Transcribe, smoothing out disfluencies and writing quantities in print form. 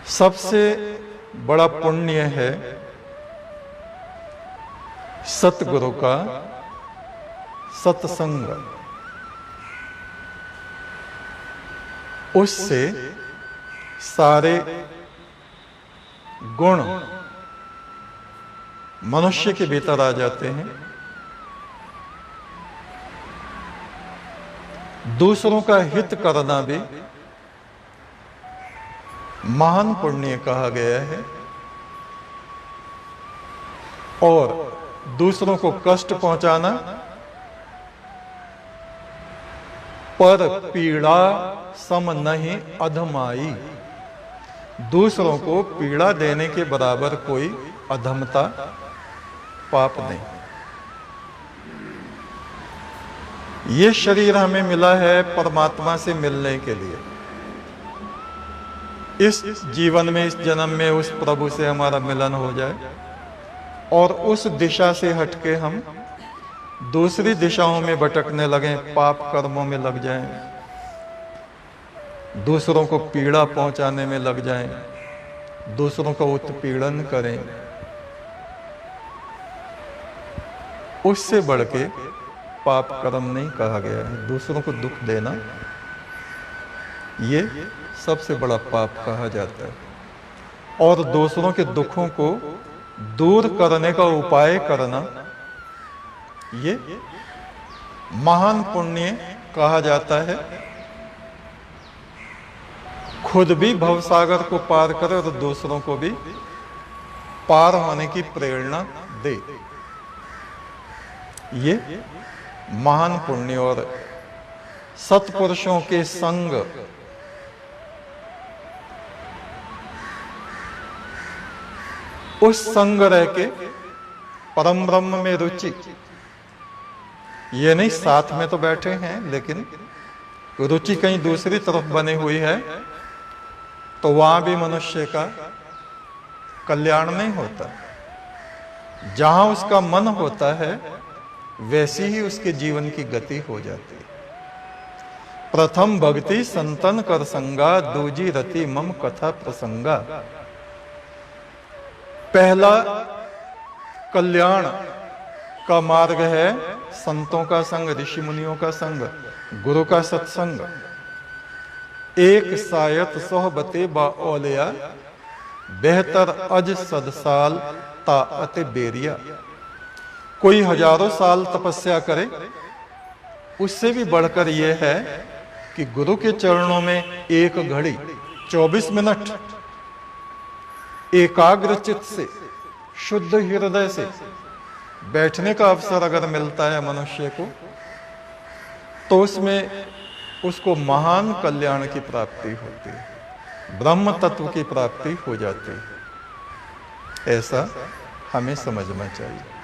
सबसे बड़ा पुण्य है सतगुरु का सत्संग। उससे सारे गुण मनुष्य के भीतर आ जाते हैं। दूसरों का हित करना भी महान पुण्य कहा गया है और दूसरों को कष्ट पहुंचाना पर पीड़ा सम नहीं अधमाई। दूसरों को पीड़ा देने के बराबर कोई अधमता पाप नहीं। ये शरीर हमें मिला है परमात्मा से मिलने के लिए। इस जीवन में, इस जन्म में उस प्रभु से हमारा मिलन हो जाए और उस दिशा से हटके हम दूसरी दिशाओं में भटकने लगें, पाप कर्मों में लग जाएं, दूसरों को पीड़ा पहुंचाने में लग जाएं, दूसरों का उत्पीड़न करें। उससे बढ़ के पाप कर्म नहीं कहा गया है। दूसरों को दुख देना ये सबसे बड़ा पाप कहा जाता है और दूसरों के दुखों को दूर करने का उपाय करना ये महान पुण्य कहा जाता है। खुद भी भवसागर को पार करे और दूसरों को भी पार होने की प्रेरणा दे। ये महान पुण्य और सत्पुरुषों के संग उस संग रह के परम ब्रह्म में रुचि। ये नहीं साथ में तो बैठे हैं लेकिन रुचि कहीं दूसरी तरफ बनी हुई है तो वहां भी मनुष्य का कल्याण नहीं होता। जहां उसका मन होता है वैसी ही उसके जीवन की गति हो जाती है। प्रथम भक्ति संतन कर संगा, दूजी रति मम कथा प्रसंगा। पहला कल्याण का मार्ग है संतों का संग, ऋषि मुनियों का संग, गुरु का सत्संग। एक सायत सोहबते बा औलिया, बेहतर अज सदसाल ताअत बेरिया। कोई हजारों साल तपस्या करे उससे भी बढ़कर यह है कि गुरु के चरणों में एक घड़ी 24 मिनट एकाग्र चित्त से, शुद्ध हृदय से बैठने का अवसर अगर मिलता है मनुष्य को तो उसमें उसको महान कल्याण की प्राप्ति होती है, ब्रह्म तत्व की प्राप्ति हो जाती है। ऐसा हमें समझना चाहिए।